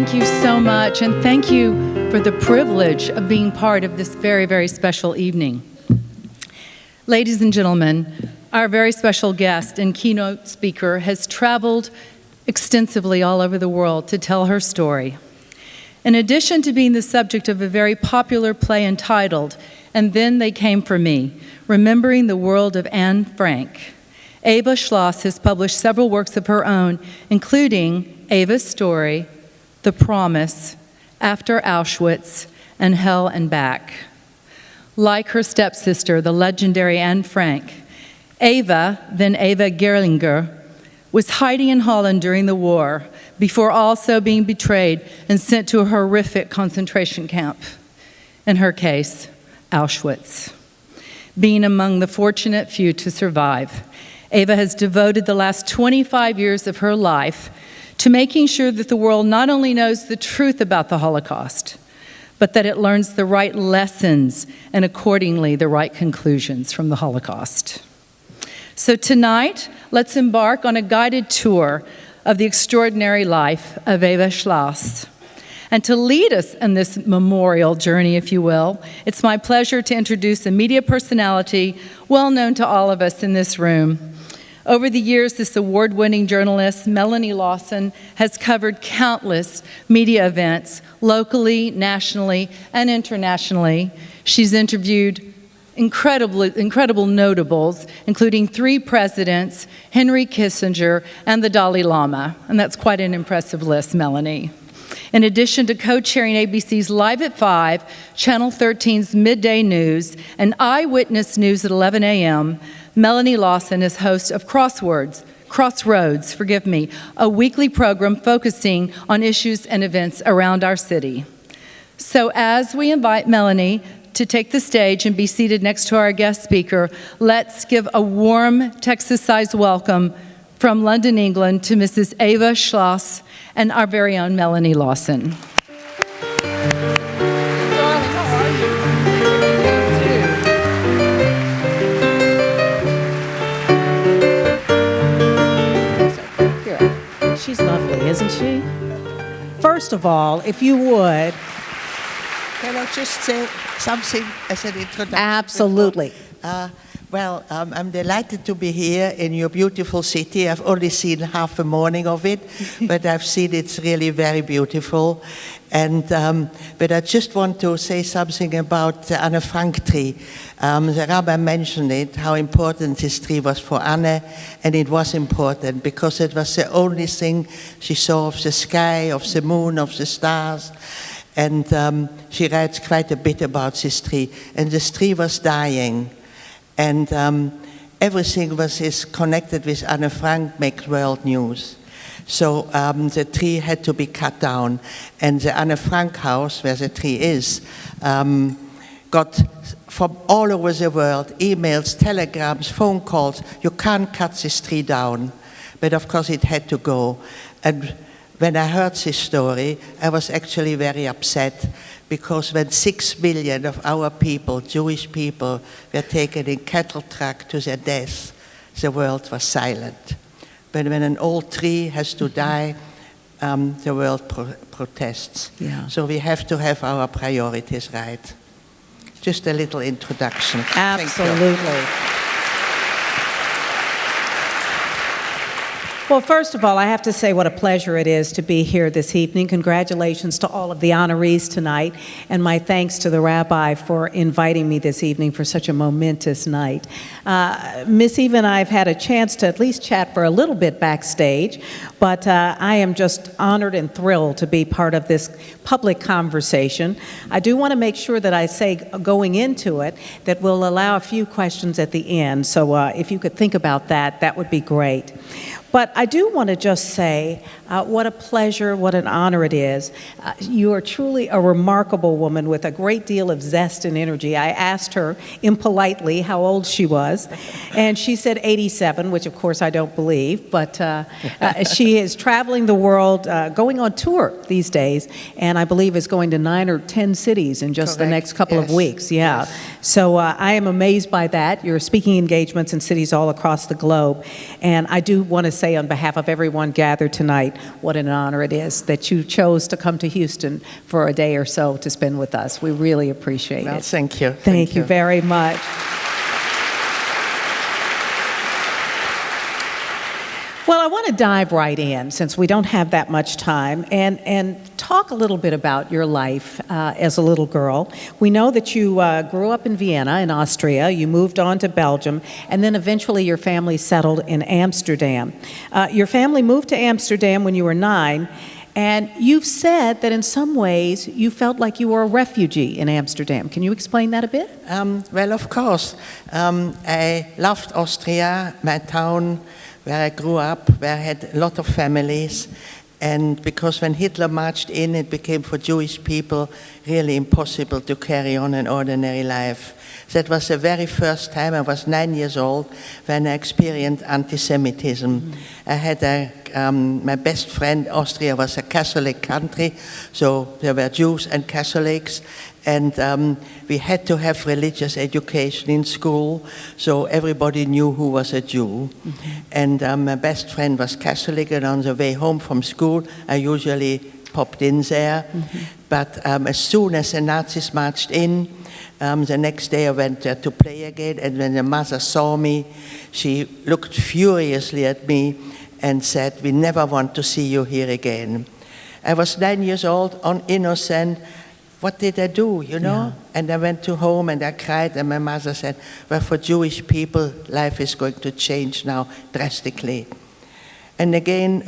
thank you so much, and thank you for the privilege of being part of this very, very special evening. Ladies and gentlemen, our very special guest and keynote speaker has traveled extensively all over the world to tell her story. In addition to being the subject of a very popular play entitled, "And Then They Came for Me," Remembering the World of Anne Frank, Eva Schloss has published several works of her own, including Eva's Story, The Promise, After Auschwitz, and Hell and Back. Like her stepsister, the legendary Anne Frank, Eva, then Eva Gerlinger, was hiding in Holland during the war before also being betrayed and sent to a horrific concentration camp. In her case, Auschwitz. Being among the fortunate few to survive, Eva has devoted the last 25 years of her life to making sure that the world not only knows the truth about the Holocaust, but that it learns the right lessons and accordingly the right conclusions from the Holocaust. So tonight, let's embark on a guided tour of the extraordinary life of Eva Schloss. And to lead us in this memorial journey, if you will, it's my pleasure to introduce a media personality well known to all of us in this room. Over the years, this award-winning journalist, Melanie Lawson, has covered countless media events, locally, nationally, and internationally. She's interviewed incredible notables, including 3 presidents, Henry Kissinger, and the Dalai Lama. And that's quite an impressive list, Melanie. In addition to co-chairing ABC's Live at 5, Channel 13's Midday News, and Eyewitness News at 11 a.m., Melanie Lawson is host of Crossroads, a weekly program focusing on issues and events around our city. So as we invite Melanie to take the stage and be seated next to our guest speaker, let's give a warm Texas-sized welcome from London, England, to Mrs. Eva Schloss and our very own Melanie Lawson. She's lovely, isn't she? First of all, if you would. Can I just say something as an introduction? Absolutely. I'm delighted to be here in your beautiful city. I've only seen half a morning of it, but I've seen it's really very beautiful. And but I just want to say something about the Anne Frank tree. The rabbi mentioned it, how important this tree was for Anne, and it was important because it was the only thing she saw of the sky, of the moon, of the stars. And she writes quite a bit about this tree. And this tree was dying. And everything is connected with Anne Frank makes world news. So the tree had to be cut down. And the Anne Frank house, where the tree is, got from all over the world, emails, telegrams, phone calls. You can't cut this tree down. But of course it had to go. And when I heard this story, I was actually very upset because when 6 million of our people, Jewish people, were taken in cattle truck to their death, the world was silent. But when an old tree has to die, the world protests. Yeah. So we have to have our priorities right. Just a little introduction. Absolutely. Well, first of all, I have to say what a pleasure it is to be here this evening. Congratulations to all of the honorees tonight, and my thanks to the rabbi for inviting me this evening for such a momentous night. Miss Eva and I have had a chance to at least chat for a little bit backstage, but I am just honored and thrilled to be part of this public conversation. I do want to make sure that I say going into it that we'll allow a few questions at the end, so if you could think about that, that would be great. But I do want to just say what a pleasure, what an honor it is. You are truly a remarkable woman with a great deal of zest and energy. I asked her impolitely how old she was, and she said 87, which of course I don't believe, but she is traveling the world, going on tour these days, and I believe is going to 9 or 10 cities in just the next couple of weeks. Yeah. Yes. So I am amazed by that. You're speaking engagements in cities all across the globe, and I do want to say on behalf of everyone gathered tonight, what an honor it is that you chose to come to Houston for a day or so to spend with us. We really appreciate it. Thank you. Thank you very much. Well, I want to dive right in, since we don't have that much time, and talk a little bit about your life as a little girl. We know that you grew up in Vienna, in Austria. You moved on to Belgium, and then eventually your family settled in Amsterdam. Your family moved to Amsterdam when you were 9, and you've said that in some ways you felt like you were a refugee in Amsterdam. Can you explain that a bit? Well, of course. I loved Austria, my town, where I grew up, where I had a lot of families. And because when Hitler marched in, it became for Jewish people really impossible to carry on an ordinary life. That was the very first time, I was 9 years old, when I experienced anti-Semitism. I had my best friend, Austria was a Catholic country, so there were Jews and Catholics, and we had to have religious education in school, so everybody knew who was a Jew. And my best friend was Catholic, and on the way home from school, I usually popped in there. But as soon as the Nazis marched in, the next day I went there to play again, and when the mother saw me, she looked furiously at me and said, "We never want to see you here again." I was 9 years old, innocent. What did I do, you know? Yeah. And I went to home and I cried, and my mother said, "Well, for Jewish people, life is going to change now drastically." And again,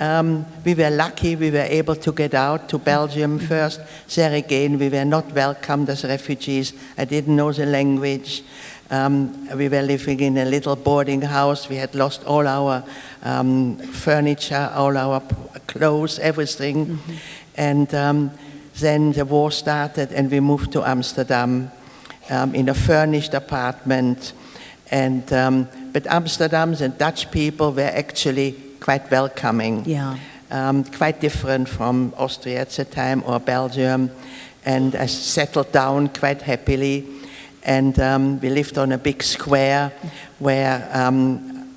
we were lucky, we were able to get out to Belgium first. There again, we were not welcomed as refugees. I didn't know the language. We were living in a little boarding house. We had lost all our furniture, all our clothes, everything. And then the war started, and we moved to Amsterdam in a furnished apartment. And but Amsterdam, the Dutch people were actually quite welcoming, quite different from Austria at the time or Belgium. And I settled down quite happily. And we lived on a big square where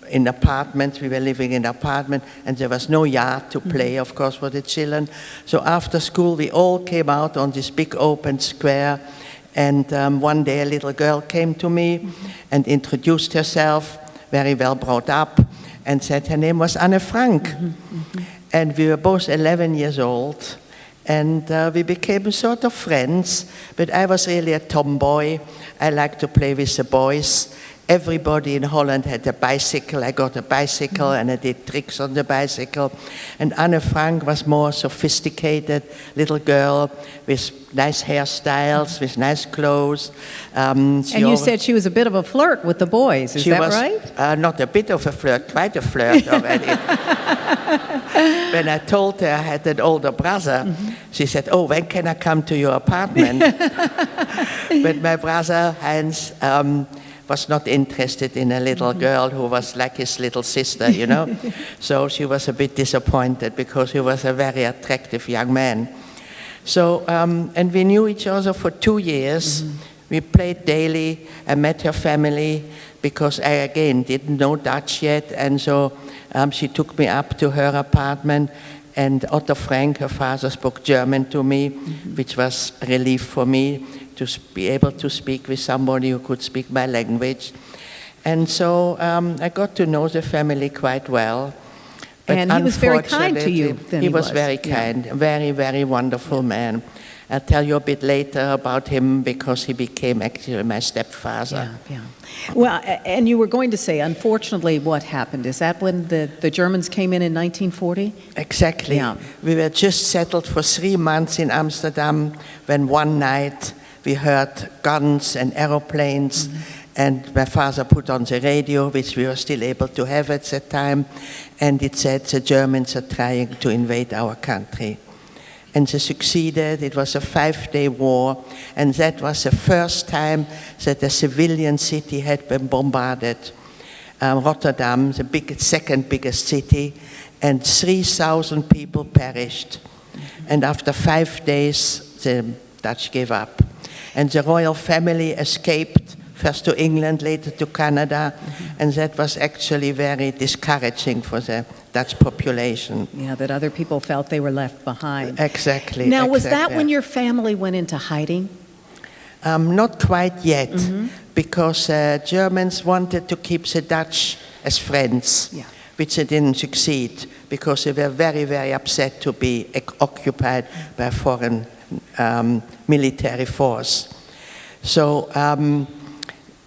in apartments, we were living in an apartment, and there was no yard to play, of course, for the children. So after school, we all came out on this big open square. And one day a little girl came to me and introduced herself, very well brought up, and said her name was Anne Frank. And we were both 11 years old, and we became sort of friends, but I was really a tomboy. I liked to play with the boys. Everybody in Holland had a bicycle. I got a bicycle and I did tricks on the bicycle. And Anne Frank was more sophisticated little girl with nice hairstyles, with nice clothes. And you said she was a bit of a flirt with the boys, is that right? Not a bit of a flirt, quite a flirt already. When I told her I had an older brother, she said, "Oh, when can I come to your apartment?" But my brother, Heinz, was not interested in a little girl who was like his little sister, you know. So she was a bit disappointed because he was a very attractive young man. So, and we knew each other for 2 years. We played daily. I met her family because I, again, didn't know Dutch yet. And so she took me up to her apartment. And Otto Frank, her father, spoke German to me, which was a relief for me to be able to speak with somebody who could speak my language. And so I got to know the family quite well. But and he was very kind to you. He was very kind, very, very wonderful man. I'll tell you a bit later about him because he became actually my stepfather. Well, and you were going to say, unfortunately, what happened? Is that when the Germans came in 1940? Exactly. Yeah. We were just settled for 3 months in Amsterdam when one night we heard guns and aeroplanes, and my father put on the radio, which we were still able to have at that time, and it said the Germans are trying to invade our country. And they succeeded. It was a 5-day war, and that was the first time that a civilian city had been bombarded. Rotterdam, the second biggest city, and 3,000 people perished. And after 5 days, the Dutch gave up. And the royal family escaped, first to England, later to Canada, and that was actually very discouraging for the Dutch population. Yeah, that other people felt they were left behind. Exactly. Now, was that exactly. when your family went into hiding? Not quite yet, because Germans wanted to keep the Dutch as friends, Yeah. which they didn't succeed, because they were very, very upset to be occupied by a foreign military force. So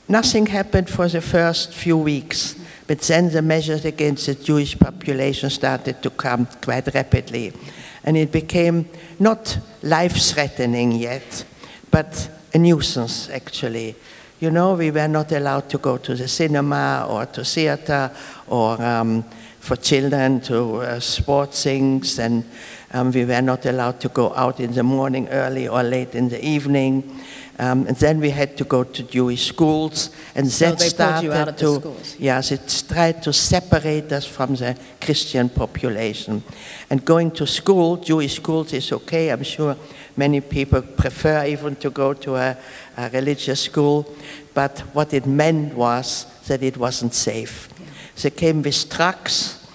nothing happened for the first few weeks, but then the measures against the Jewish population started to come quite rapidly. And it became not life-threatening yet, but a nuisance, actually. You know, we were not allowed to go to the cinema or to theater or for children to sports things, and we were not allowed to go out in the morning early or late in the evening. And then we had to go to Jewish schools, and So that they pulled you out started of the to, schools. yes, it tried to separate us from the Christian population. And going to school, Jewish schools, is okay. I'm sure many people prefer even to go to a religious school, but what it meant was that it wasn't safe. Yeah. They came with trucks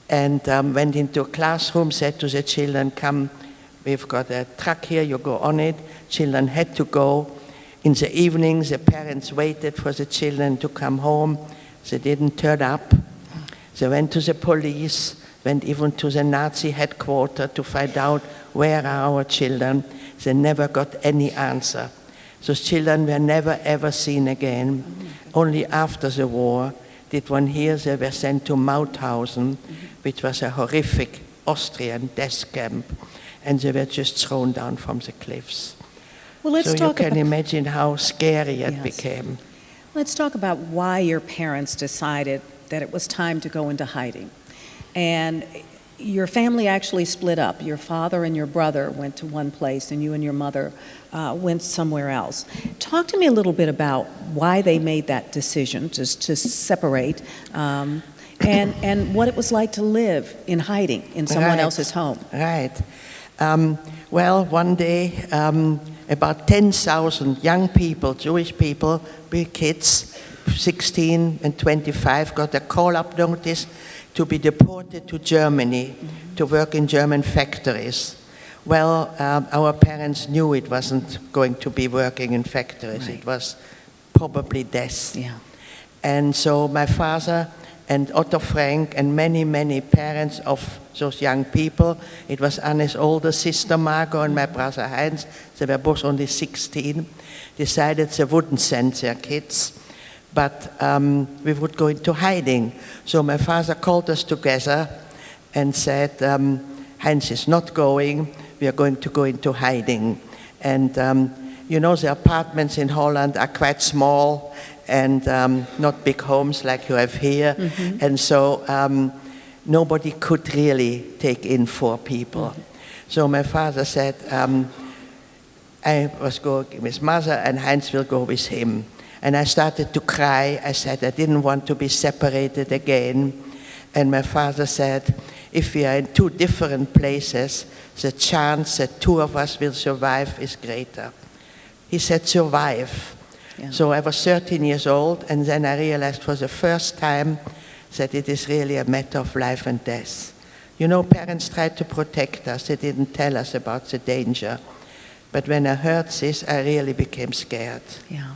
and went into a classroom, said to the children, come, we've got a truck here, you go on it. Children had to go. In the evenings, the parents waited for the children to come home. They didn't turn up. They went to the police, went even to the Nazi headquarters to find out where are our children. They never got any answer. Those children were never ever seen again. Only after the war did one hear they were sent to Mauthausen, which was a horrific Austrian death camp, and they were just thrown down from the cliffs. Well, let's so talk you can about, imagine how scary it Yes. became. let's talk about why your parents decided that it was time to go into hiding. And your family actually split up. Your father and your brother went to one place, and you and your mother went somewhere else. Talk to me a little bit about why they made that decision just to separate, and what it was like to live in hiding in someone Right. else's home. Right. Well, one day, about 10,000 young people, Jewish people, big kids, 16 and 25, got a call-up notice to be deported to Germany to work in German factories. Well, our parents knew it wasn't going to be working in factories. Right. It was probably death. Yeah. And so my father and Otto Frank and many, many parents of those young people, it was Anne's older sister Margot and my brother Heinz, they were both only 16, decided they wouldn't send their kids, but we would go into hiding. So my father called us together and said, Heinz is not going, we are going to go into hiding. And you know, the apartments in Holland are quite small and not big homes like you have here. Mm-hmm. And so nobody could really take in 4 people. Mm-hmm. So my father said, I was going with mother and Heinz will go with him. And I started to cry. I said I didn't want to be separated again. And my father said, if we are in 2 different places, the chance that 2 of us will survive is greater. He said, survive. Yeah. So I was 13 years old, and then I realized for the first time that it is really a matter of life and death. You know, parents tried to protect us. They didn't tell us about the danger. But when I heard this, I really became scared. Yeah.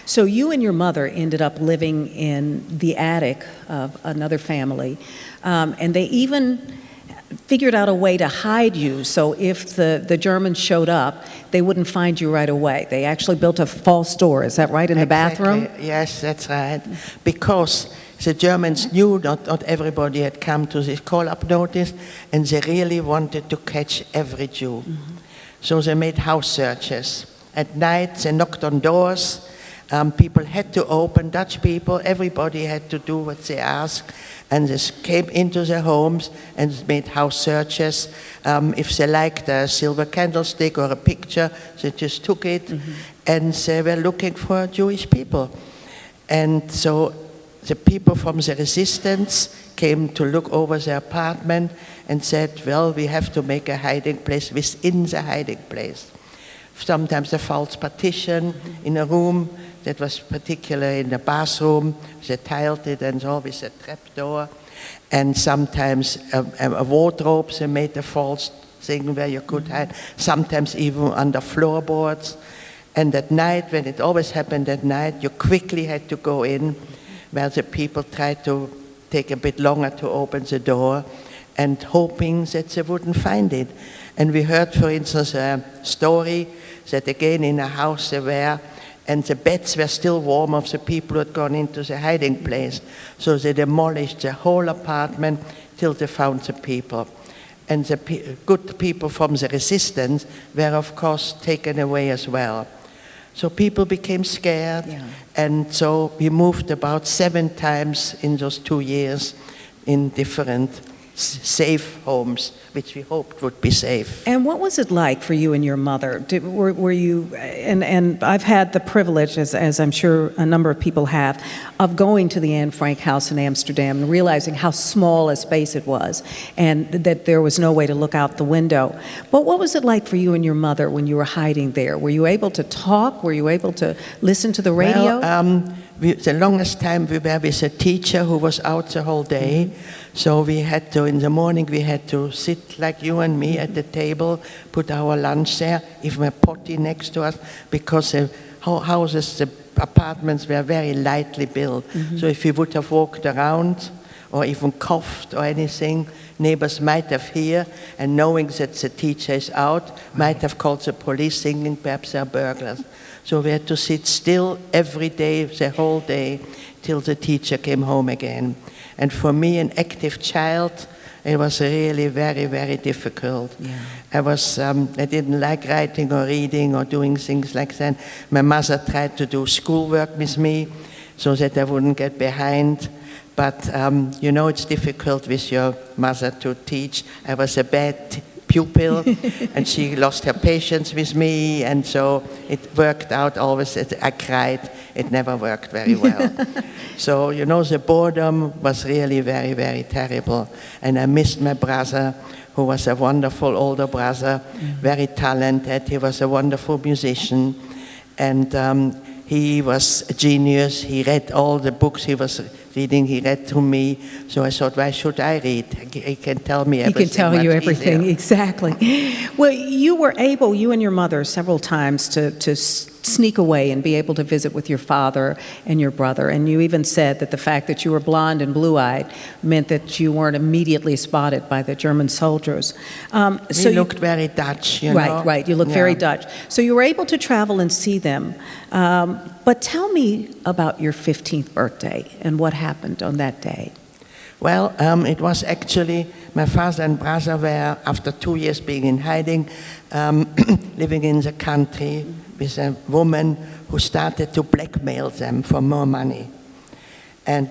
So you and your mother ended up living in the attic of another family, and they even figured out a way to hide you, so if the Germans showed up, they wouldn't find you right away. They actually built a false door, is that right, in the bathroom? Yes, that's right. Because the Germans knew not everybody had come to this call-up notice, and they really wanted to catch every Jew. Mm-hmm. So they made house searches. At night, they knocked on doors. People had to open, Dutch people, everybody had to do what they asked, and they came into their homes and made house searches. If they liked a silver candlestick or a picture, they just took it, mm-hmm. and they were looking for Jewish people. And so the people from the resistance came to look over the apartment and said, well, we have to make a hiding place within the hiding place. Sometimes a false partition in a room that was particular in the bathroom. They tiled it and always a trap door. And sometimes wardrobes, they made a false thing where you could hide, sometimes even under floorboards. And at night, when it always happened at night, you quickly had to go in, where the people tried to take a bit longer to open the door, and hoping that they wouldn't find it. And we heard, for instance, a story that again in a house they were, and the beds were still warm of the people who had gone into the hiding place. So they demolished the whole apartment till they found the people. And the good people from the resistance were, of course, taken away as well. So people became scared, and so we moved about 7 times in those 2 years in different safe homes, which we hoped would be safe. And what was it like for you and your mother? Were you, and I've had the privilege, as I'm sure a number of people have, of going to the Anne Frank house in Amsterdam and realizing how small a space it was and that there was no way to look out the window. But what was it like for you and your mother when you were hiding there? Were you able to talk? Were you able to listen to the radio? Well, the longest time we were with a teacher who was out the whole day. So we had to, in the morning, we had to sit like you and me at the table, put our lunch there, even a potty next to us, because the houses, the apartments were very lightly built. So if we would have walked around or even coughed or anything, neighbors might have heard, and knowing that the teacher is out, might have called the police, thinking perhaps they're burglars. So we had to sit still every day, the whole day, till the teacher came home again. And for me, an active child, it was really very, very difficult. I didn't like writing or reading or doing things like that. My mother tried to do schoolwork with me so that I wouldn't get behind. But, you know, it's difficult with your mother to teach. I was a bad pupil, and she lost her patience with me, and so it worked out always. I cried. It never worked very well. So, you know, the boredom was really very, very terrible. And I missed my brother, who was a wonderful older brother, very talented. He was a wonderful musician, and he was a genius. He read all the books he was reading, he read to me. So I thought, why should I read? He can tell me everything. He can tell you everything, easier. Exactly. Well, you were able, you and your mother, several times to sneak away and be able to visit with your father and your brother. And you even said that the fact that you were blonde and blue-eyed meant that you weren't immediately spotted by the German soldiers. So you looked very Dutch, you know. Right. You look very Dutch. So you were able to travel and see them. But tell me about your 15th birthday and what happened on that day. Well, it was actually, my father and brother were, after 2 years being in hiding, living in the country with a woman who started to blackmail them for more money. And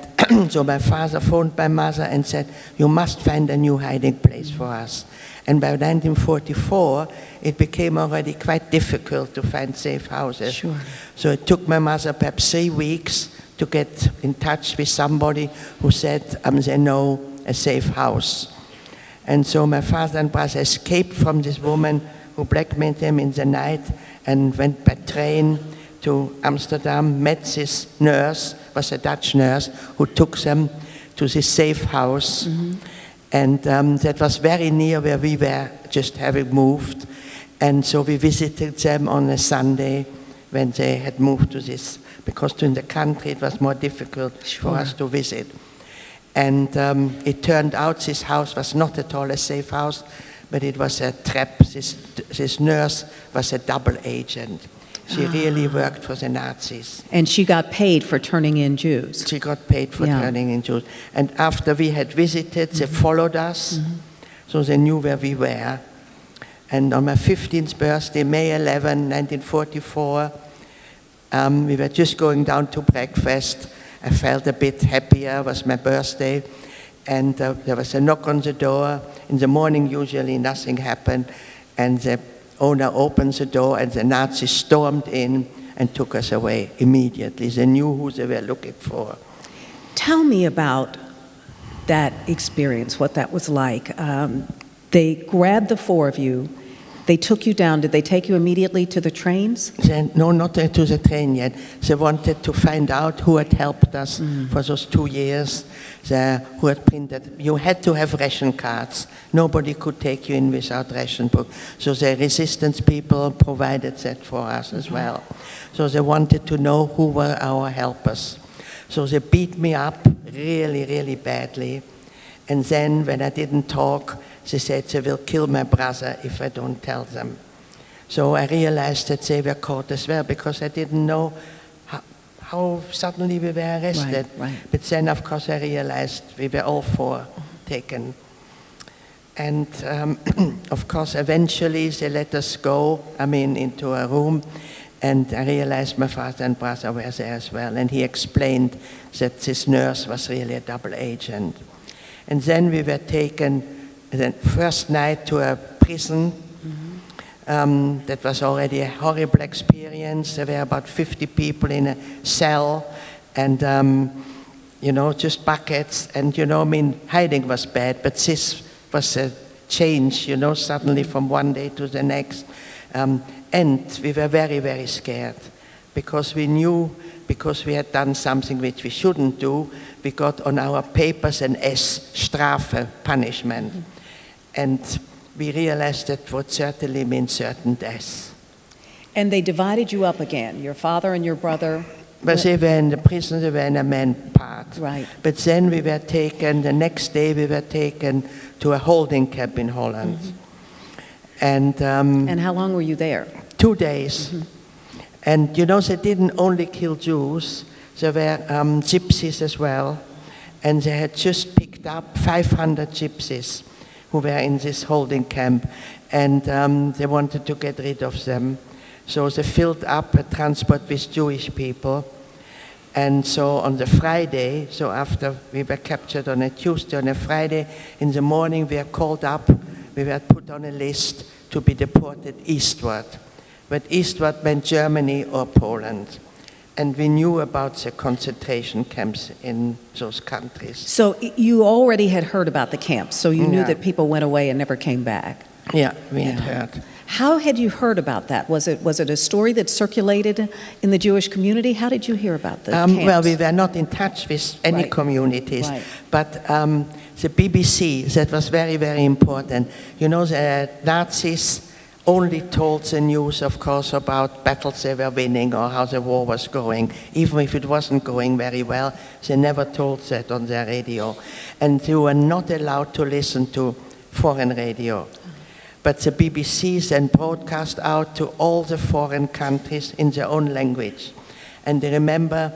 so my father phoned my mother and said, you must find a new hiding place for us. And by 1944, it became already quite difficult to find safe houses. Sure. So it took my mother perhaps 3 weeks to get in touch with somebody who said they know a safe house. And so my father and brother escaped from this woman who blackmailed them in the night and went by train to Amsterdam, met this nurse, was a Dutch nurse, who took them to this safe house. And that was very near where we were just having moved. And so we visited them on a Sunday when they had moved to this, because in the country it was more difficult for us to visit. And it turned out this house was not at all a safe house, but it was a trap. This nurse was a double agent. She really worked for the Nazis. And she got paid for turning in Jews. She got paid for turning in Jews. And after we had visited, they followed us, so they knew where we were. And on my 15th birthday, May 11, 1944, we were just going down to breakfast. I felt a bit happier. It was my birthday. And there was a knock on the door. In the morning, usually nothing happened. And the owner opened the door, and the Nazis stormed in and took us away immediately. They knew who they were looking for. Tell me about that experience, what that was like. They grabbed the 4 of you, They took you down. Did they take you immediately to the trains? No, not to the train yet. They wanted to find out who had helped us for those 2 years, who had printed. You had to have ration cards. Nobody could take you in without ration book. So the resistance people provided that for us as well. So they wanted to know who were our helpers. So they beat me up really, really badly. And then when I didn't talk, they said they will kill my brother if I don't tell them. So I realized that they were caught as well, because I didn't know how suddenly we were arrested. Right. But then, of course, I realized we were all 4 taken. And of course, eventually they let us go, into a room. And I realized my father and brother were there as well. And he explained that this nurse was really a double agent. And then we were taken the first night to a prison. That was already a horrible experience. There were about 50 people in a cell, and just buckets. And hiding was bad, but this was a change, suddenly from one day to the next. And we were very, very scared, because we knew, because we had done something which we shouldn't do, we got on our papers an S, Strafe, punishment. And we realized that would certainly mean certain death. And they divided you up again, your father and your brother. But they were in the prison, they were in a main part. Right. But then we were taken, the next day we were taken to a holding camp in Holland. And how long were you there? 2 days. And they didn't only kill Jews, there were gypsies as well. And they had just picked up 500 gypsies who were in this holding camp. And they wanted to get rid of them. So they filled up a transport with Jewish people. And so on the Friday, so after we were captured on a Tuesday, on a Friday in the morning we were called up, we were put on a list to be deported eastward. But eastward meant Germany or Poland. And we knew about the concentration camps in those countries. So you already had heard about the camps, so you knew that people went away and never came back. Yeah, we had heard. How had you heard about that? Was it a story that circulated in the Jewish community? How did you hear about the camps? Well, we were not in touch with any communities. Right. But the BBC, that was very, very important. The Nazis only told the news, of course, about battles they were winning or how the war was going. Even if it wasn't going very well, they never told that on their radio. And they were not allowed to listen to foreign radio. But the BBC then broadcast out to all the foreign countries in their own language. And I remember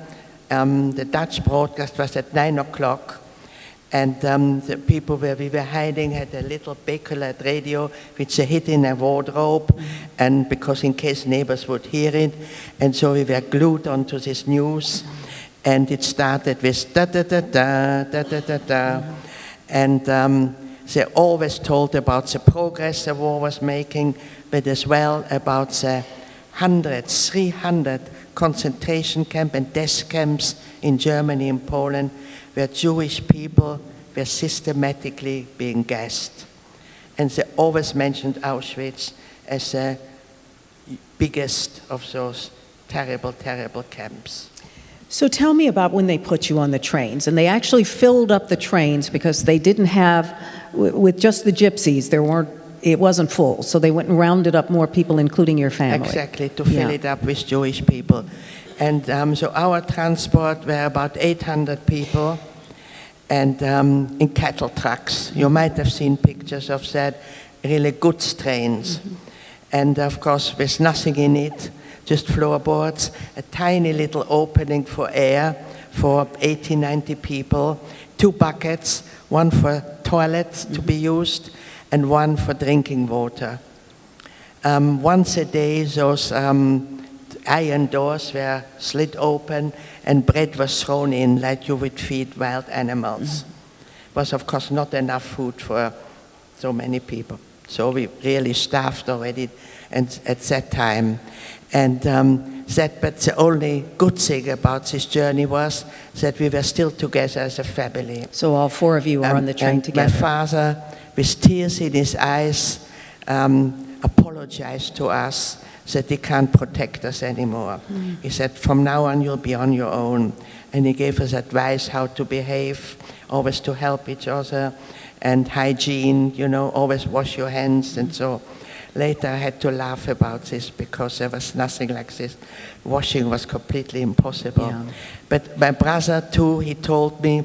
the Dutch broadcast was at 9 o'clock. And the people where we were hiding had a little bakelite radio, which they hid in a wardrobe, and because in case neighbors would hear it. And so we were glued onto this news. And it started with da-da-da-da, da-da-da-da. And they always told about the progress the war was making, but as well about the 300 concentration camps and death camps in Germany and Poland, where Jewish people were systematically being gassed. And they always mentioned Auschwitz as the biggest of those terrible, terrible camps. So tell me about when they put you on the trains. And they actually filled up the trains because they didn't have, with just the gypsies, it wasn't full. So they went and rounded up more people, including your family. Exactly, to fill it up with Jewish people. And so our transport were about 800 people, and in cattle trucks. You might have seen pictures of that, really goods trains. And of course, with nothing in it, just floorboards, a tiny little opening for air for 80, 90 people, 2 buckets, one for toilets to be used, and one for drinking water. Once a day, those iron doors were slit open and bread was thrown in like you would feed wild animals. It was, of course, not enough food for so many people. So we really starved already at that time. And but the only good thing about this journey was that we were still together as a family. So all 4 of you were on the train and together. My father, with tears in his eyes, apologized to us, said he can't protect us anymore. He said, from now on you'll be on your own. And he gave us advice how to behave, always to help each other, and hygiene, always wash your hands. And so later I had to laugh about this because there was nothing like this. Washing was completely impossible. Yeah. But my brother too, he told me,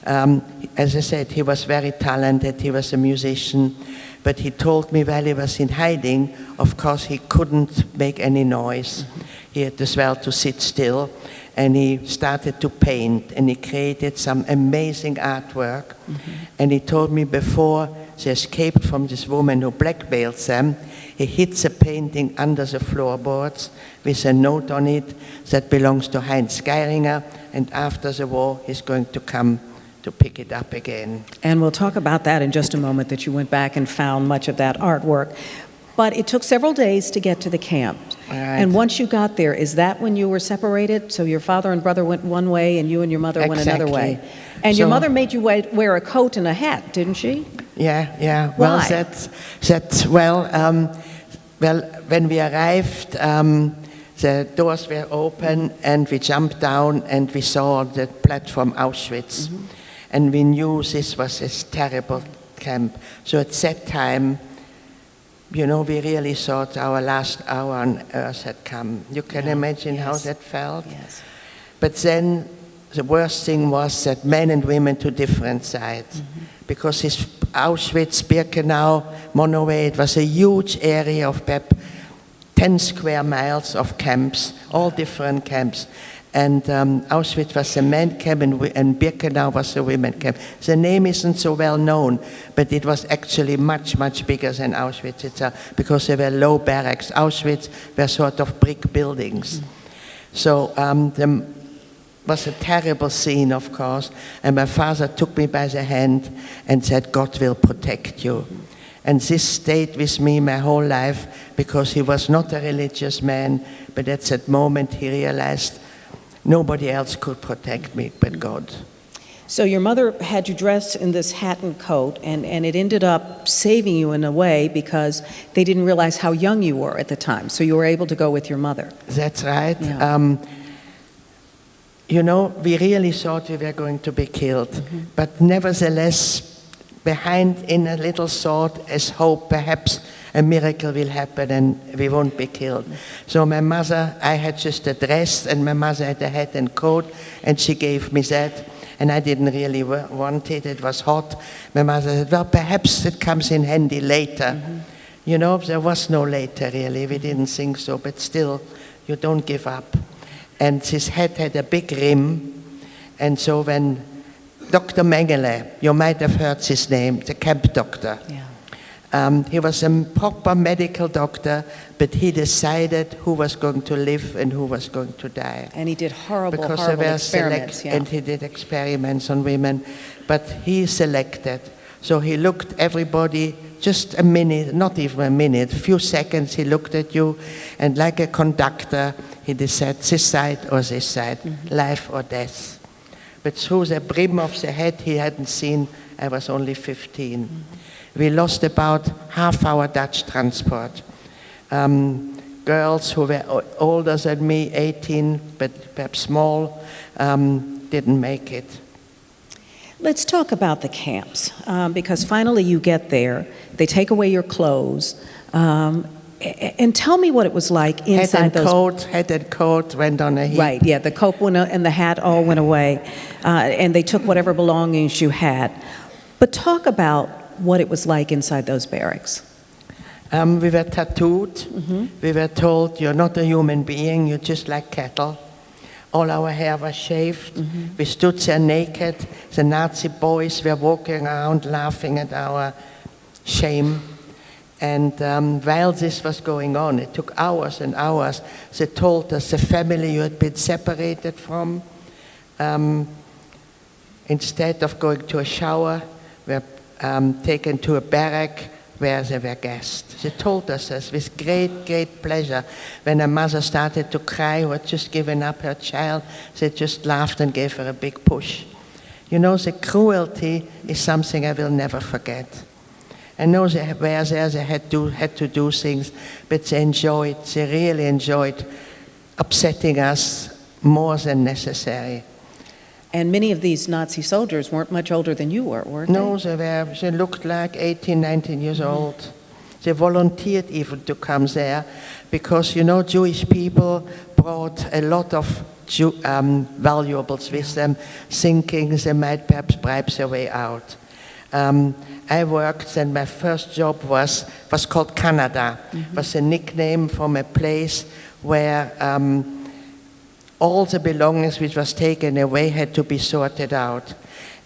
as I said, he was very talented, he was a musician, but he told me while he was in hiding, of course he couldn't make any noise. He had as well to sit still, and he started to paint, and he created some amazing artwork. And he told me before they escaped from this woman who blackmailed them, he hid the painting under the floorboards with a note on it that belongs to Heinz Geiringer, and after the war he's going to come to pick it up again. And we'll talk about that in just a moment, that you went back and found much of that artwork. But it took several days to get to the camp. Right. And once you got there, is that when you were separated? So your father and brother went one way and you and your mother went another way. And your mother made you wear a coat and a hat, didn't she? Yeah. Why? Well, when we arrived, the doors were open and we jumped down and we saw the platform Auschwitz. And we knew this was a terrible camp. So at that time, we really thought our last hour on earth had come. You can imagine how that felt? Yes. But then the worst thing was that men and women to different sides. Because this Auschwitz, Birkenau, Monoway, it was a huge area of 10 square miles of camps, all different camps. And Auschwitz was a men camp and Birkenau was a women camp. The name isn't so well known, but it was actually much, much bigger than Auschwitz itself because there were low barracks. Auschwitz were sort of brick buildings. So there was a terrible scene, of course, and my father took me by the hand and said, God will protect you. And this stayed with me my whole life because he was not a religious man, but at that moment he realized nobody else could protect me but God. So your mother had you dressed in this hat and coat, and it ended up saving you in a way because they didn't realize how young you were at the time, so you were able to go with your mother. That's right. Yeah. We really thought we were going to be killed, but nevertheless, behind in a little thought as hope, perhaps a miracle will happen and we won't be killed. So my mother, I had just a dress and my mother had a hat and coat and she gave me that and I didn't really want it, it was hot. My mother said, well, perhaps it comes in handy later. There was no later really, we didn't think so, but still, you don't give up. And his hat had a big rim, and so when Dr. Mengele, you might have heard his name, the camp doctor. Yeah. He was a proper medical doctor, but he decided who was going to live and who was going to die. And he did horrible And experiments. he did experiments on women, but he selected. So he looked everybody, just a minute, not even a minute, a few seconds he looked at you, and like a conductor, he decided this side or this side, life or death. But through the brim of the head he hadn't seen, I was only 15. We lost about half our Dutch transport. Girls who were older than me, 18, but perhaps small, didn't make it. Let's talk about the camps, because finally you get there, they take away your clothes, and tell me what it was like inside those... Head and coat went on a heap. Right, yeah, the coat and the hat all went away, and they took whatever belongings you had. But talk about what it was like inside those barracks. We were tattooed. We were told, you're not a human being, you're just like cattle. All our hair was shaved. We stood there naked. The Nazi boys were walking around laughing at our shame. And while this was going on, it took hours and hours, they told us the family you had been separated from, instead of going to a shower, were taken to a barrack where they were gassed. They told us this with great, great pleasure. When a mother started to cry who had just given up her child, they just laughed and gave her a big push. The cruelty is something I will never forget. I know they were there, they had to do things, but they really enjoyed upsetting us more than necessary. And many of these Nazi soldiers weren't much older than you were they? No, they looked like 18, 19 years old. They volunteered even to come there because, Jewish people brought a lot of valuables with them, thinking they might perhaps bribe their way out. I worked, and my first job was called Canada. It was a nickname from a place where all the belongings which was taken away had to be sorted out.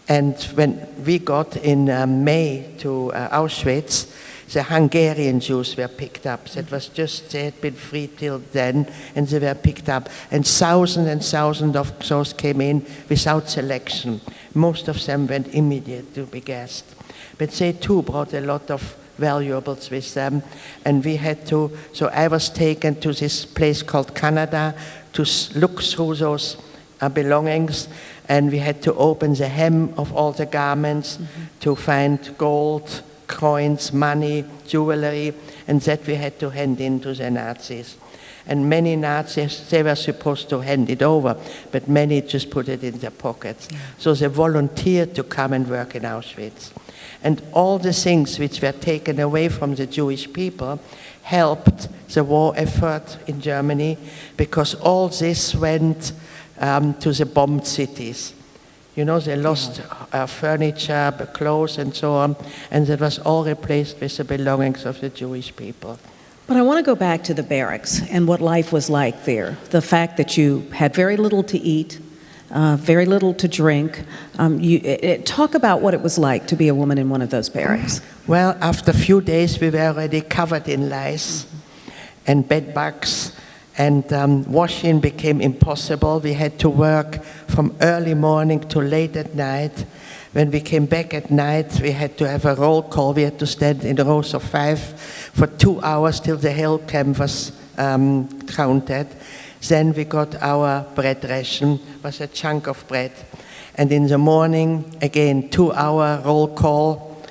And when we got in May to Auschwitz, the Hungarian Jews were picked up. That was they had been free till then, and they were picked up. And thousands of those came in without selection. Most of them went immediately to be gassed. But they too brought a lot of valuables with them, and we had to, so I was taken to this place called Canada to look through those belongings, and we had to open the hem of all the garments to find gold, coins, money, jewelry, and that we had to hand in to the Nazis. And many Nazis, they were supposed to hand it over, but many just put it in their pockets. So they volunteered to come and work in Auschwitz. And all the things which were taken away from the Jewish people helped the war effort in Germany, because all this went to the bombed cities. They lost furniture, clothes, and so on, and that was all replaced with the belongings of the Jewish people. But I want to go back to the barracks and what life was like there. The fact that you had very little to eat, very little to drink. Talk about what it was like to be a woman in one of those barracks. Well, after a few days, we were already covered in lice and bed bugs, and washing became impossible. We had to work from early morning to late at night. When we came back at night, we had to have a roll call. We had to stand in rows of 5 for 2 hours till the whole camp was counted. Then we got our bread ration, was a chunk of bread. And in the morning, again, 2-hour roll call,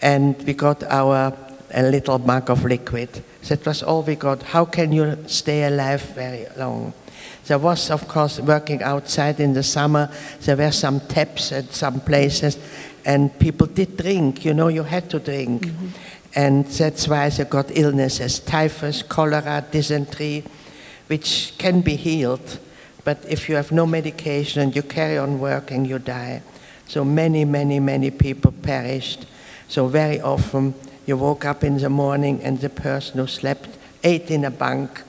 and we got a little mug of liquid. That was all we got. How can you stay alive very long? There was, of course, working outside in the summer. There were some taps at some places, and people did drink. You had to drink. And that's why they got illnesses, typhus, cholera, dysentery, which can be healed. But if you have no medication and you carry on working, you die. So many people perished. So very often you woke up in the morning and the person who ate in a bunk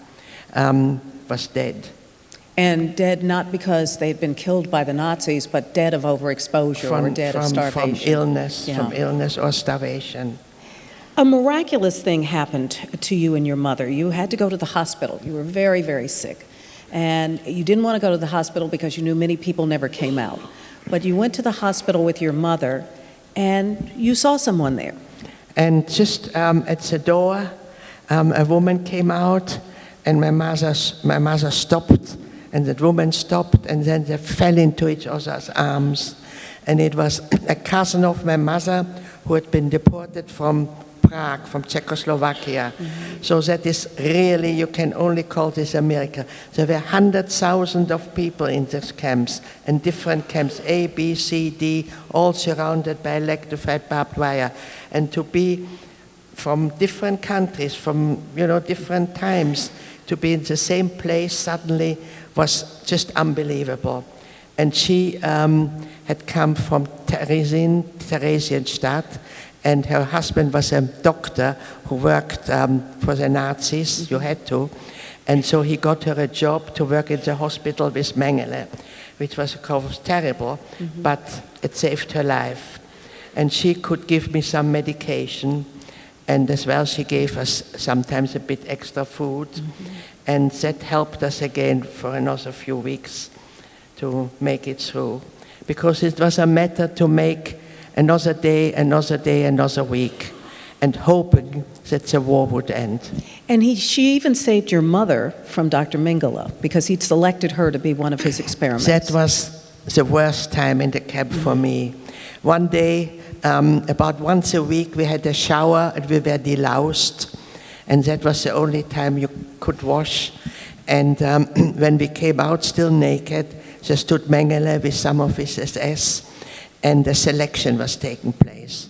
was dead. And dead not because they'd been killed by the Nazis, but dead of overexposure or dead of starvation. From illness or starvation. A miraculous thing happened to you and your mother. You had to go to the hospital. You were very, very sick. And you didn't want to go to the hospital because you knew many people never came out. But you went to the hospital with your mother, and you saw someone there. And just at the door, a woman came out, and my mother stopped, and that woman stopped, and then they fell into each other's arms. And it was a cousin of my mother who had been deported from Prague, from Czechoslovakia. So that is really, you can only call this a miracle. There were 100,000 of people in these camps, and different camps, A, B, C, D, all surrounded by electrified barbed wire. And to be from different countries, from different times, to be in the same place suddenly was just unbelievable. And she had come from Theresienstadt, and her husband was a doctor who worked for the Nazis. You had to. And so he got her a job to work in the hospital with Mengele, which was, of course, terrible, but it saved her life. And she could give me some medication, and as well she gave us sometimes a bit extra food, and that helped us again for another few weeks to make it through. Because it was a matter to make another day, another week, and hoping that the war would end. And she even saved your mother from Dr. Mengele, because he'd selected her to be one of his experiments. That was the worst time in the camp for me. One day, about once a week, we had a shower and we were deloused. And that was the only time you could wash. And when we came out still naked, there stood Mengele with some of his SS, and the selection was taking place.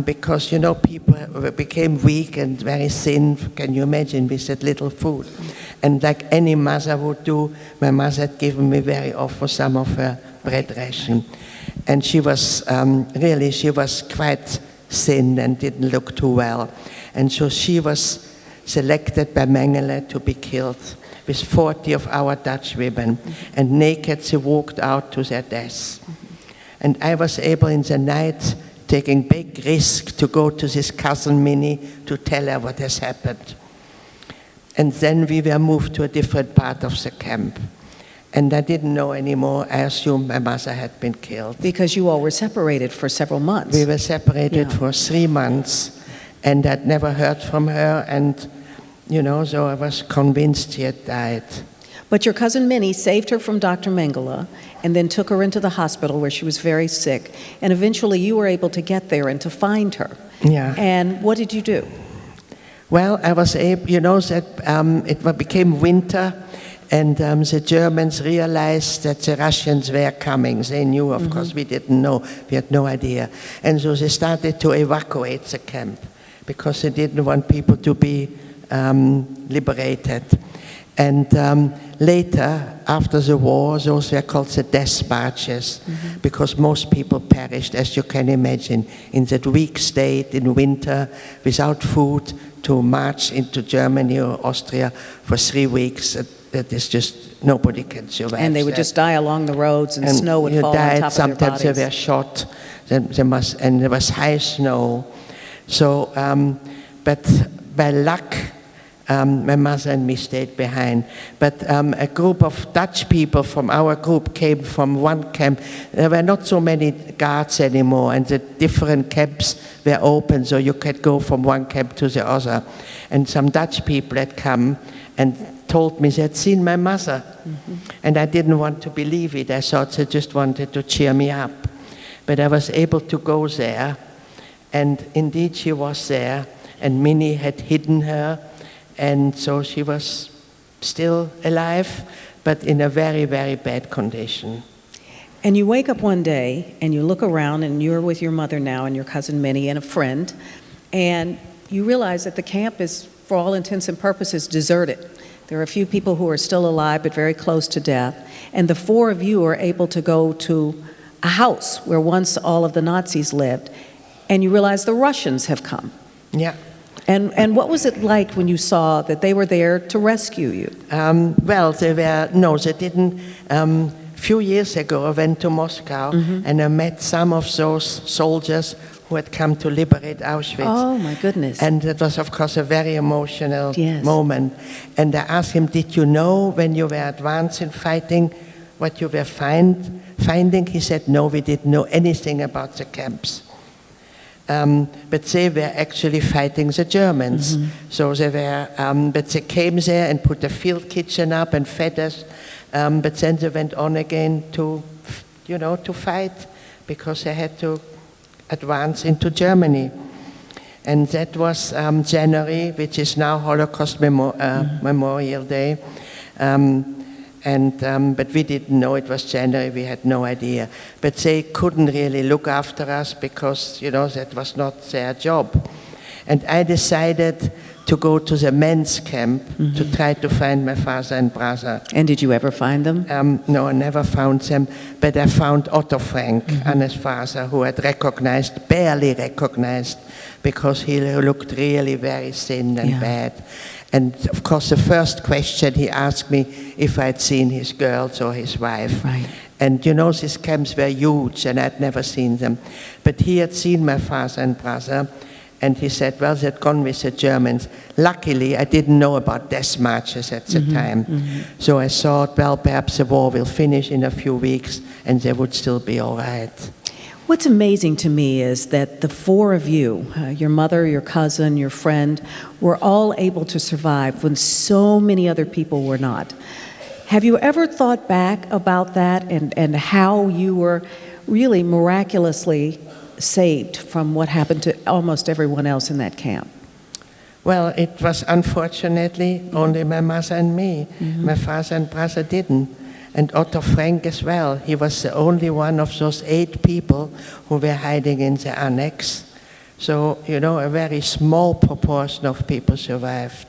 Because, you know, people became weak and very thin, can you imagine, with that little food. And like any mother would do, my mother had given me very often some of her bread ration. And she was, she was quite thin and didn't look too well. And so she was selected by Mengele to be killed with 40 of our Dutch women. And naked she walked out to their deaths. And I was able in the night, taking big risk, to go to this cousin Minnie to tell her what has happened. And then we were moved to a different part of the camp. And I didn't know anymore. I assumed my mother had been killed. Because you all were separated for several months. We were separated for 3 months, and I'd never heard from her, and, you know, so I was convinced she had died. But your cousin Minnie saved her from Dr. Mengele and then took her into the hospital where she was very sick. And eventually you were able to get there and to find her. Yeah. And what did you do? Well, I was able, you know, that it became winter, and the Germans realized that the Russians were coming. They knew, of course, we didn't know. We had no idea. And so they started to evacuate the camp because they didn't want people to be liberated. And later, after the war, those were called the death marches, because most people perished, as you can imagine, in that weak state in winter, without food, to march into Germany or Austria for 3 weeks. That is just, nobody can survive. And they would just die along the roads, and snow would fall on top of their bodies. Sometimes they were shot, and there was high snow. So, but by luck, my mother and me stayed behind. But a group of Dutch people from our group came from one camp. There were not so many guards anymore, and the different camps were open, so you could go from one camp to the other. And some Dutch people had come and told me they had seen my mother. And I didn't want to believe it. I thought they just wanted to cheer me up. But I was able to go there, and indeed she was there, and Minnie had hidden her. And so she was still alive, but in a very, very bad condition. And you wake up one day, and you look around, and you're with your mother now, and your cousin Minnie, and a friend, and you realize that the camp is, for all intents and purposes, deserted. There are a few people who are still alive, but very close to death. And the 4 of you are able to go to a house where once all of the Nazis lived, and you realize the Russians have come. Yeah. And what was it like when you saw that they were there to rescue you? Well, they didn't. A few years ago, I went to Moscow, and I met some of those soldiers who had come to liberate Auschwitz. Oh, my goodness. And it was, of course, a very emotional moment. And I asked him, did you know when you were advancing fighting what you were finding? He said, no, we didn't know anything about the camps. But they were actually fighting the Germans. So they were, but they came there and put a field kitchen up and fed us. But then they went on again to, to fight, because they had to advance into Germany. And that was January, which is now Holocaust Memorial Day. But we didn't know it was January, we had no idea. But they couldn't really look after us because, that was not their job. And I decided to go to the men's camp to try to find my father and brother. And did you ever find them? No, I never found them. But I found Otto Frank, Anne's father, who had barely recognized, because he looked really very thin and bad. And of course, the first question he asked me if I'd seen his girls or his wife. Right. And these camps were huge, and I'd never seen them. But he had seen my father and brother, and he said, well, they'd gone with the Germans. Luckily, I didn't know about death marches at the time. So I thought, well, perhaps the war will finish in a few weeks, and they would still be all right. What's amazing to me is that the 4 of you, your mother, your cousin, your friend, were all able to survive when so many other people were not. Have you ever thought back about that and how you were really miraculously saved from what happened to almost everyone else in that camp? Well, it was unfortunately only my mother and me. My father and brother didn't. And Otto Frank as well. He was the only one of those 8 people who were hiding in the annex. So, a very small proportion of people survived.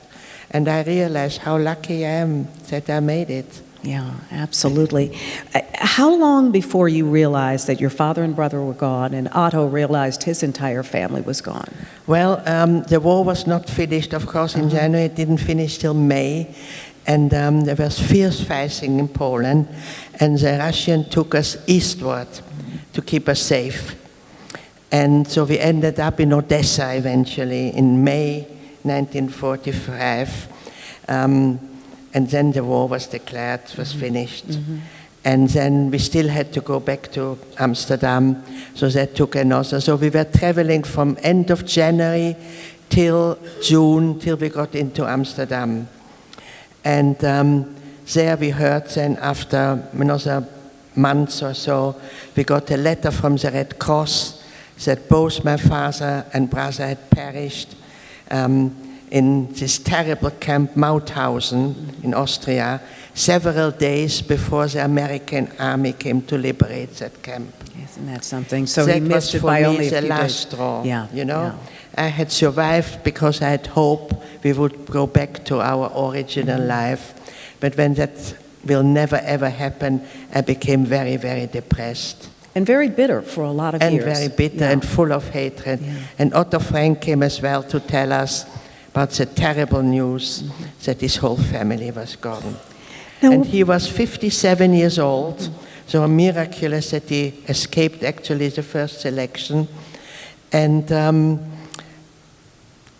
And I realized how lucky I am that I made it. Yeah, absolutely. How long before you realized that your father and brother were gone and Otto realized his entire family was gone? Well, the war was not finished, of course, in January. It didn't finish till May. And there was fierce fighting in Poland. And the Russians took us eastward to keep us safe. And so we ended up in Odessa eventually in May 1945. And then the war was declared, was finished. And then we still had to go back to Amsterdam, so that took another. So we were traveling from end of January till June, till we got into Amsterdam. And there we heard then after another month or so, we got a letter from the Red Cross that both my father and brother had perished in this terrible camp Mauthausen in Austria, several days before the American army came to liberate that camp. Isn't that something? So that he missed was it for by me only a the few last days. straw. Yeah. I had survived because I had hope we would go back to our original life. But when that will never ever happen, I became very, very depressed. And very bitter for a lot of years. And very bitter and full of hatred. Yeah. And Otto Frank came as well to tell us about the terrible news that his whole family was gone. Now, And he was 57 years old, so miraculous that he escaped actually the first selection. And,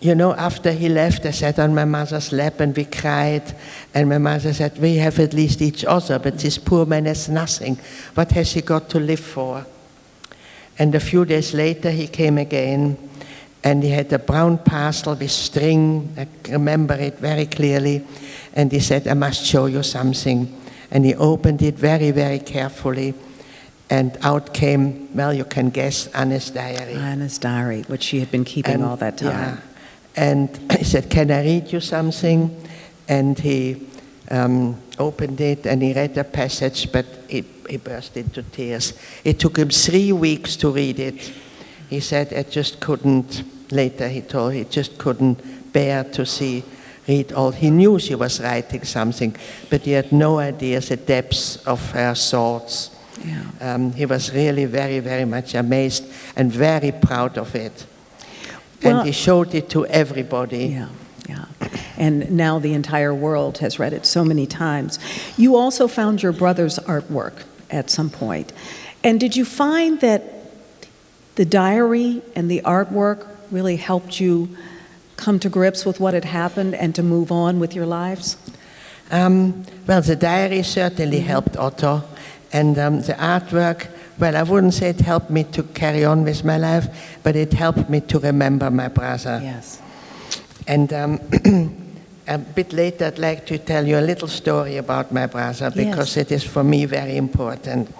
after he left, I sat on my mother's lap and we cried. And my mother said, we have at least each other, but this poor man has nothing. What has he got to live for? And a few days later, he came again. And he had a brown parcel with string, I remember it very clearly. And he said, I must show you something. And he opened it very, very carefully. And out came, well, you can guess, Anne's diary. Anna's diary, which she had been keeping all that time. Yeah. And he said, can I read you something? And he opened it and he read a passage, but he burst into tears. It took him 3 weeks to read it. He said, I just couldn't, later he told, he just couldn't bear to read all. He knew she was writing something, but he had no idea the depths of her thoughts. Yeah. He was really very, very much amazed and very proud of it. Well, and he showed it to everybody. Yeah. And now the entire world has read it so many times. You also found your brother's artwork at some point. And did you find that the diary and the artwork really helped you come to grips with what had happened and to move on with your lives? Well, the diary certainly helped Otto. And the artwork, well, I wouldn't say it helped me to carry on with my life, but it helped me to remember my brother. Yes. And a bit later, I'd like to tell you a little story about my brother, because it is for me very important.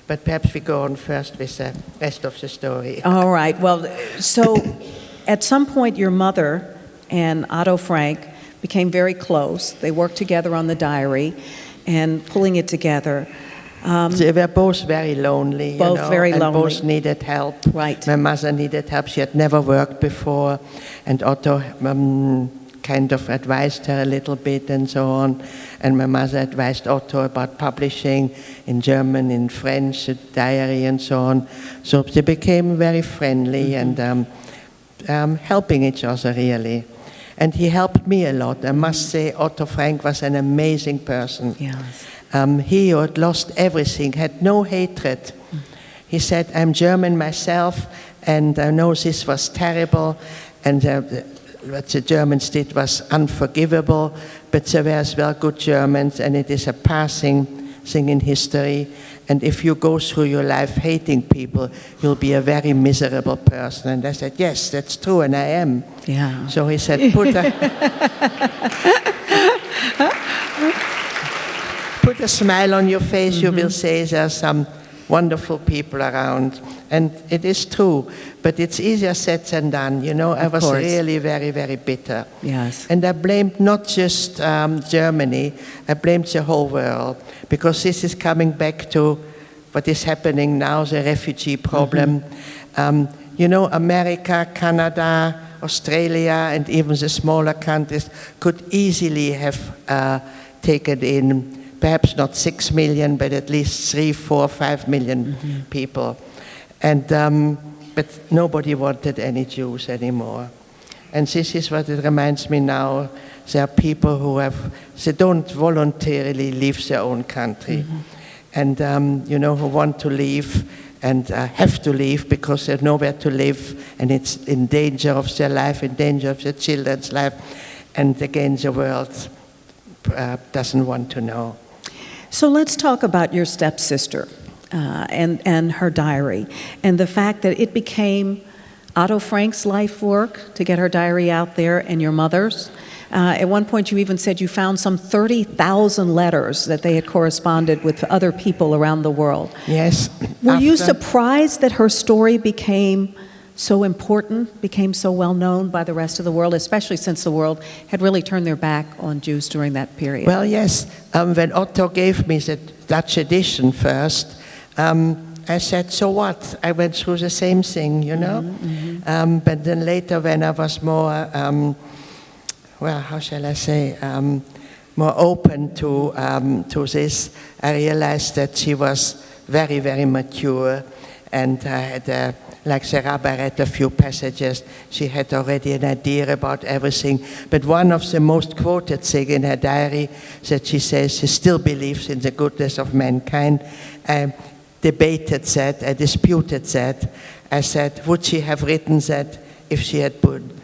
But perhaps we go on first with the rest of the story. All right. Well, so at some point, your mother and Otto Frank became very close. They worked together on the diary and pulling it together. They were both very lonely, very lonely. And both needed help. Right. My mother needed help. She had never worked before, and Otto kind of advised her a little bit and so on. And my mother advised Otto about publishing in German, in French, a diary and so on. So they became very friendly and helping each other, really. And he helped me a lot. I must say, Otto Frank was an amazing person. Yes. He had lost everything, had no hatred. He said, I'm German myself, and I know this was terrible, and what the Germans did was unforgivable, but there were as well good Germans, and it is a passing thing in history. And if you go through your life hating people, you'll be a very miserable person. And I said, yes, that's true, and I am. Yeah. So he said, put a smile on your face, you will say there's some wonderful people around. And it is true, but it's easier said than done. You know, I was really very, very bitter. Yes. And I blamed not just Germany, I blamed the whole world, because this is coming back to what is happening now, the refugee problem. You know, America, Canada, Australia, and even the smaller countries could easily have taken in perhaps not 6 million, but at least 3, 4, 5 million people. And, but nobody wanted any Jews anymore. And this is what it reminds me now. There are people who they don't voluntarily leave their own country. And, you know, who want to leave and have to leave because there's nowhere to live, and it's in danger of their life, in danger of their children's life. And again, the world doesn't want to know. So let's talk about your stepsister and her diary, and the fact that it became Otto Frank's life work to get her diary out there, and your mother's. At one point you even said you found some 30,000 letters that they had corresponded with other people around the world. Yes. Were you surprised that her story became so important, became so well known by the rest of the world, especially since the world had really turned their back on Jews during that period? Well, yes. When Otto gave me the Dutch edition first, I said, so what? I went through the same thing, you know? But then later when I was more, well, how shall I say, more open to this, I realized that she was very, very mature, and had, like the rabbi read a few passages, she had already an idea about everything. But one of the most quoted things in her diary, that she says she still believes in the goodness of mankind. I debated that, I disputed that. I said, would she have written that if she had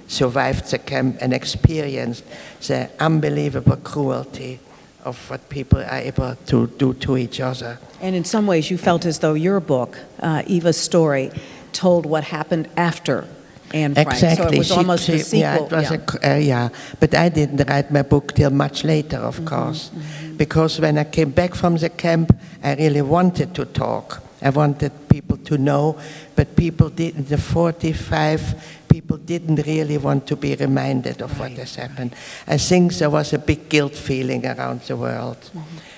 survived the camp and experienced the unbelievable cruelty of what people are able to do to each other? And in some ways you felt as though your book, Eva's story, told what happened after Anne Frank. Exactly. So it was almost a sequel. Yeah, it was but I didn't write my book till much later, of course, because when I came back from the camp, I really wanted to talk. I wanted people to know, but people didn't. The 45 people didn't really want to be reminded of what has happened. I think there was a big guilt feeling around the world.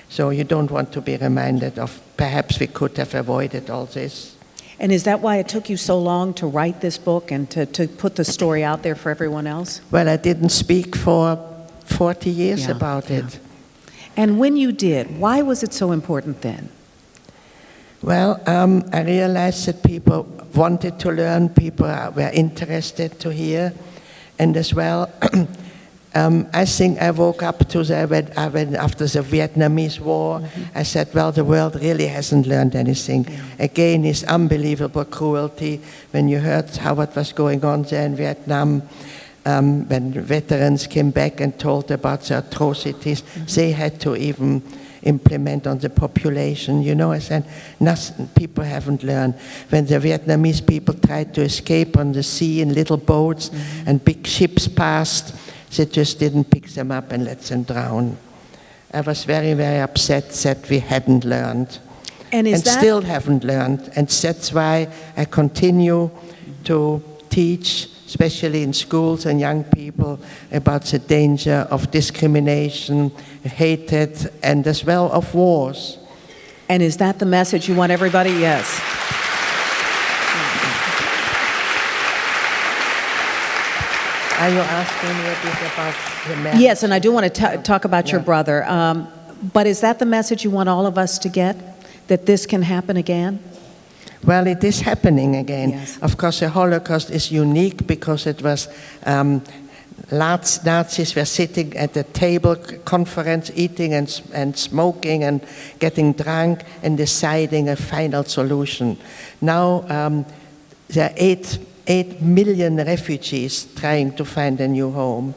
So you don't want to be reminded of, perhaps we could have avoided all this. And is that why it took you so long to write this book and to put the story out there for everyone else? Well, I didn't speak for 40 years about it. And when you did, why was it so important then? Well, I realized that people wanted to learn, people were interested to hear, and as well, I think I woke up to when after the Vietnamese War, I said, well, the world really hasn't learned anything. Again, it's unbelievable cruelty. When you heard what was going on there in Vietnam, when veterans came back and told about the atrocities, they had to even implement on the population. You know, I said, nothing, people haven't learned. When the Vietnamese people tried to escape on the sea in little boats and big ships passed, they just didn't pick them up and let them drown. I was very, very upset that we hadn't learned. And still haven't learned. And that's why I continue to teach, especially in schools and young people, about the danger of discrimination, hatred, and as well of wars. And is that the message you want everybody? Yes. Are you asking me a bit about the marriage? Yes, and I do want to talk about your brother. But is that the message you want all of us to get, that this can happen again? Well, it is happening again. Yes. Of course, the Holocaust is unique because it was Nazis were sitting at a table conference, eating and smoking and getting drunk and deciding a final solution. Now there are 8 million refugees trying to find a new home.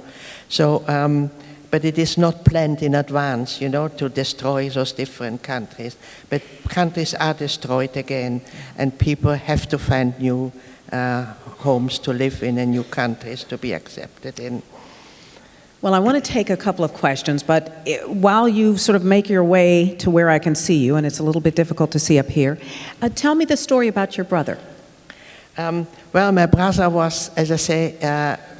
So, but it is not planned in advance, you know, to destroy those different countries. But countries are destroyed again, and people have to find new homes to live in and new countries to be accepted in. Well, I want to take a couple of questions, but while you sort of make your way to where I can see you, and it's a little bit difficult to see up here, tell me the story about your brother. Well, my brother was, as I say,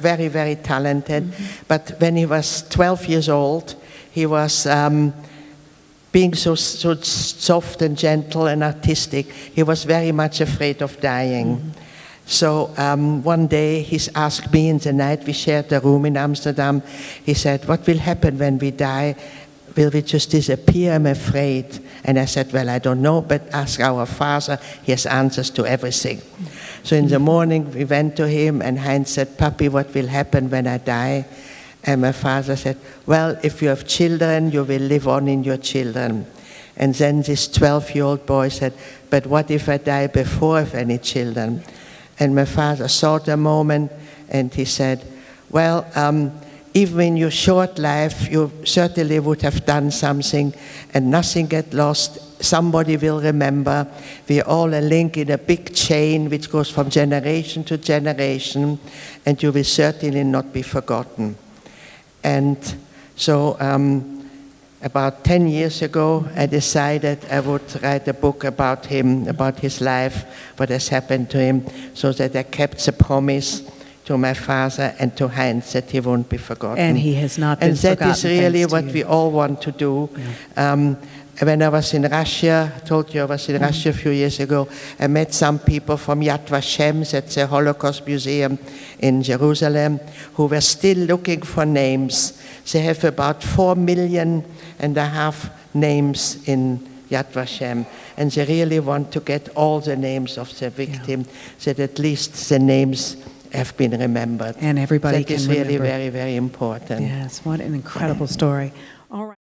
very, very talented. But when he was 12 years old, he was being so soft and gentle and artistic. He was very much afraid of dying. So one day he asked me in the night, we shared a room in Amsterdam, he said, what will happen when we die? Will we just disappear? I'm afraid. And I said, well, I don't know, but ask our Father. He has answers to everything. So in the morning we went to him and Heinz said, Papi, what will happen when I die? And my father said, well, if you have children, you will live on in your children. And then this 12-year-old boy said, but what if I die before I have any children? And my father thought a moment and he said, well, even in your short life, you certainly would have done something and nothing get lost. Somebody will remember. We are all a link in a big chain which goes from generation to generation, and you will certainly not be forgotten. And so about 10 years ago, I decided I would write a book about him, about his life, what has happened to him, so that I kept the promise to my father and to Heinz that he won't be forgotten. And he has not been forgotten. And that is really what we all want to do. Yeah. When I was in Russia, I told you I was in Russia a few years ago, I met some people from Yad Vashem, that's the Holocaust Museum in Jerusalem, who were still looking for names. They have about 4.5 million names in Yad Vashem, and they really want to get all the names of the victim, so that at least the names have been remembered. And everybody can remember. That is really very, very important. Yes, what an incredible story. All right.